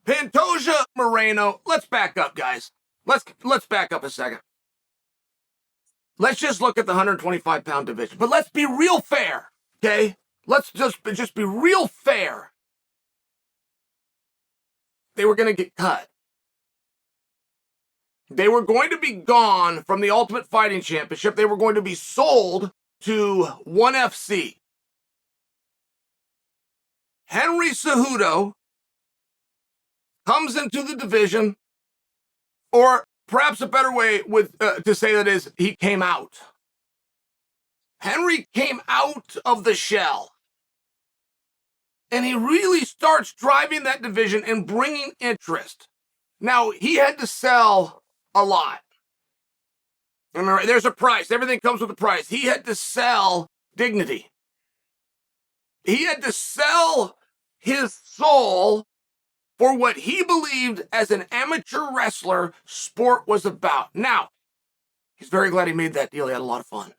Pantoja, Moreno. Let's back up, guys. Let's back up a second. Let's just look at the 125-pound division. But let's be real fair, okay? Let's just be real fair. They were going to get cut. They were going to be gone from the Ultimate Fighting Championship. They were going to be sold to ONE FC. Henry Cejudo comes into the division, or perhaps a better way to say that is, he came out. Henry came out of the shell. And he really starts driving that division and bringing interest. Now, he had to sell a lot. Remember, there's a price. Everything comes with a price. He had to sell dignity. He had to sell his soul for what he believed as an amateur wrestler sport was about. Now, he's very glad he made that deal. He had a lot of fun.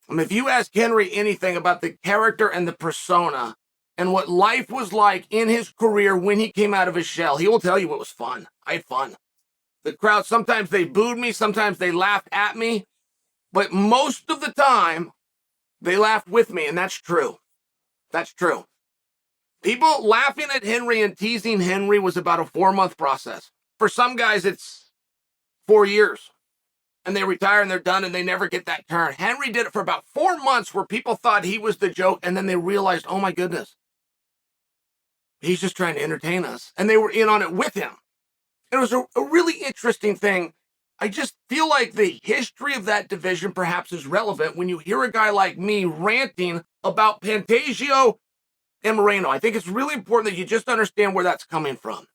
I mean, if you ask Henry anything about the character and the persona and what life was like in his career when he came out of his shell, he will tell you it was fun. I had fun. The crowd, sometimes they booed me, sometimes they laughed at me, but most of the time, they laughed with me, and that's true. That's true. People laughing at Henry and teasing Henry was about a 4-month process. For some guys, it's 4 years. And they retire and they're done and they never get that turn. Henry did it for about 4 months where people thought he was the joke, and then they realized, oh my goodness, he's just trying to entertain us. And they were in on it with him. It was a really interesting thing. I just feel like the history of that division perhaps is relevant when you hear a guy like me ranting about Pantoja and Moreno. I think it's really important that you just understand where that's coming from.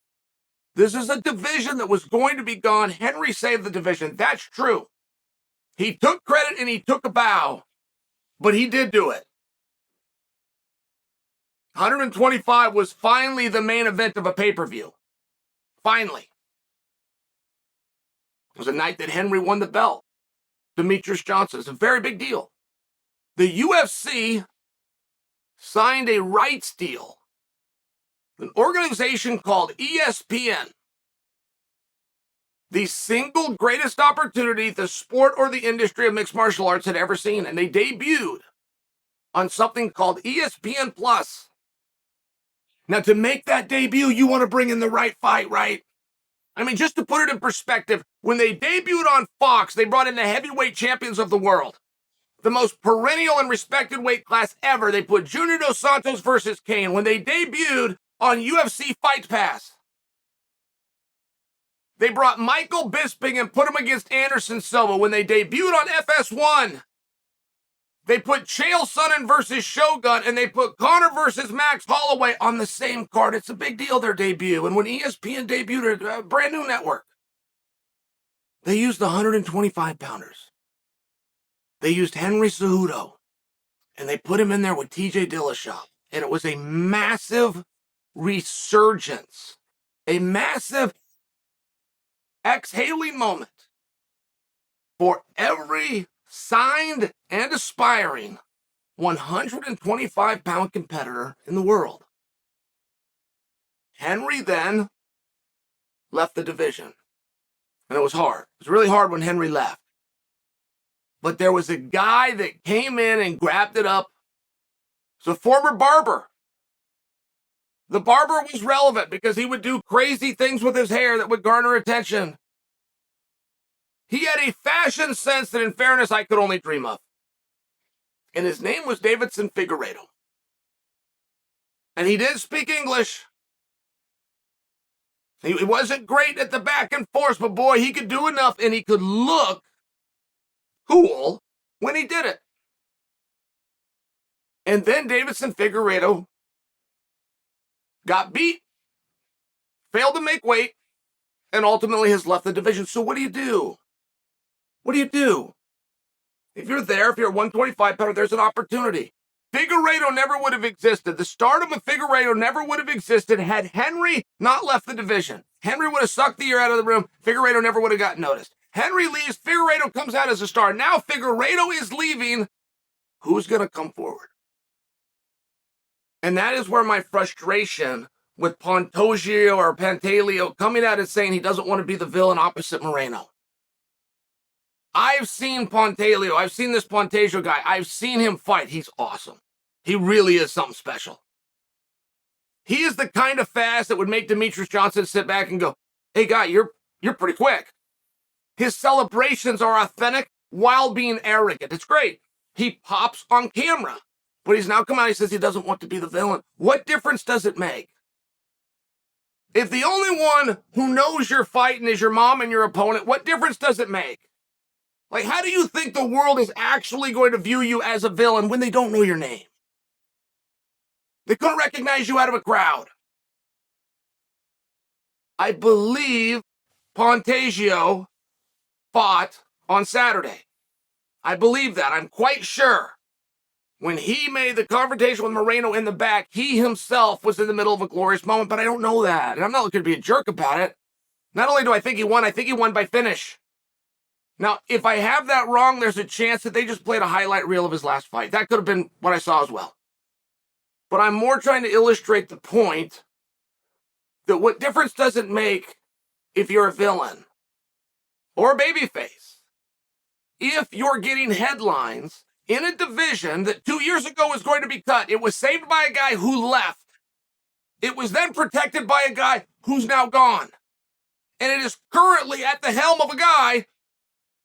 This is a division that was going to be gone. Henry saved the division. That's true. He took credit and he took a bow, but he did do it. 125 was finally the main event of a pay-per-view. Finally. It was a night that Henry won the belt. Demetrius Johnson. It's a very big deal. The UFC signed a rights deal. An organization called ESPN. The single greatest opportunity the sport or the industry of mixed martial arts had ever seen. And they debuted on something called ESPN Plus. Now, to make that debut, you want to bring in the right fight, right? I mean, just to put it in perspective, when they debuted on Fox, they brought in the heavyweight champions of the world. The most perennial and respected weight class ever. They put Junior Dos Santos versus Kane. When they debuted on UFC Fight Pass, they brought Michael Bisping and put him against Anderson Silva. When they debuted on FS1, they put Chael Sonnen versus Shogun, and they put Conor versus Max Holloway on the same card. It's a big deal, their debut. And when ESPN debuted a brand new network, they used the 125-pounders. They used Henry Cejudo, and they put him in there with TJ Dillashaw. And it was a massive resurgence, a massive exhaling moment for every signed and aspiring 125-pound competitor in the world. Henry then left the division. And it was hard. It was really hard when Henry left. But there was a guy that came in and grabbed it up. It was a former barber. The barber was relevant because he would do crazy things with his hair that would garner attention. He had a fashion sense that, in fairness, I could only dream of. And his name was Deiveson Figueiredo. And he did speak English. He wasn't great at the back and forth, but boy, he could do enough, and he could look cool when he did it. And then Deiveson Figueiredo got beat, failed to make weight, and ultimately has left the division. So what do you do? What do you do? If you're there, if you're a 125-pounder, there's an opportunity. Figueiredo never would have existed. The stardom of Figueiredo never would have existed had Henry not left the division. Henry would have sucked the air out of the room. Figueiredo never would have gotten noticed. Henry leaves. Figueiredo comes out as a star. Now Figueiredo is leaving. Who's going to come forward? And that is where my frustration with Pantoja or Pantaleo coming out and saying he doesn't want to be the villain opposite Moreno. I've seen Pantaleo. I've seen this Pantoja guy. I've seen him fight. He's awesome. He really is something special. He is the kind of fast that would make Demetrius Johnson sit back and go, hey, guy, you're pretty quick. His celebrations are authentic while being arrogant. It's great. He pops on camera. But he's now come out, he says he doesn't want to be the villain. What difference does it make? If the only one who knows you're fighting is your mom and your opponent, what difference does it make? Like, how do you think the world is actually going to view you as a villain when they don't know your name? They couldn't recognize you out of a crowd. I believe Pantoja fought on Saturday. I believe that. I'm quite sure. When he made the confrontation with Moreno in the back, he himself was in the middle of a glorious moment, but I don't know that. And I'm not looking to be a jerk about it. Not only do I think he won by finish. Now, if I have that wrong, there's a chance that they just played a highlight reel of his last fight. That could have been what I saw as well. But I'm more trying to illustrate the point that what difference does it make if you're a villain or a babyface? If you're getting headlines in a division that 2 years ago was going to be cut, it was saved by a guy who left. It was then protected by a guy who's now gone. And it is currently at the helm of a guy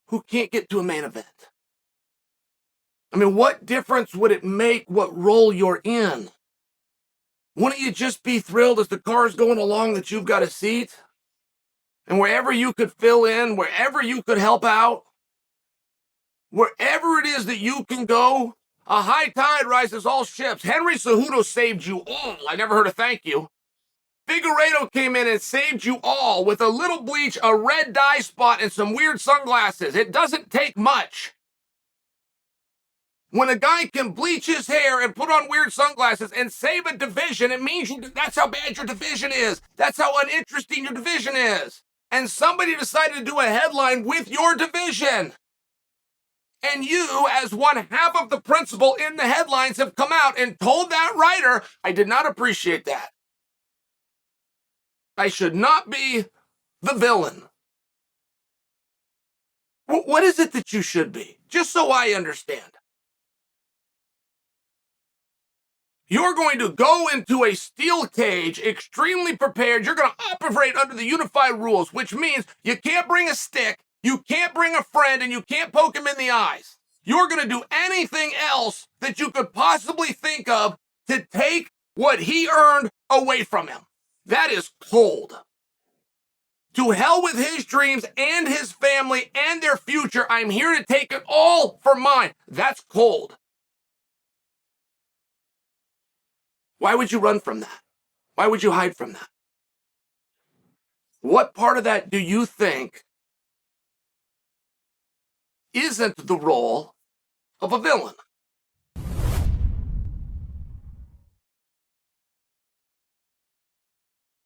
who can't get to a main event. I mean, what difference would it make what role you're in? Wouldn't you just be thrilled as the car's going along that you've got a seat? And wherever you could fill in, wherever you could help out, wherever it is that you can go, a high tide rises all ships. Henry Cejudo saved you all. I never heard a thank you. Figueiredo came in and saved you all with a little bleach, a red dye spot, and some weird sunglasses. It doesn't take much. When a guy can bleach his hair and put on weird sunglasses and save a division, it means that's how bad your division is. That's how uninteresting your division is. And somebody decided to do a headline with your division. And you, as one half of the principal in the headlines, have come out and told that writer, I did not appreciate that. I should not be the villain. What is it that you should be? Just so I understand. You're going to go into a steel cage extremely prepared. You're going to operate under the unified rules, which means you can't bring a stick, you can't bring a friend, and you can't poke him in the eyes. You're going to do anything else that you could possibly think of to take what he earned away from him. That is cold. To hell with his dreams and his family and their future. I'm here to take it all for mine. That's cold. Why would you run from that? Why would you hide from that? What part of that do you think isn't the role of a villain?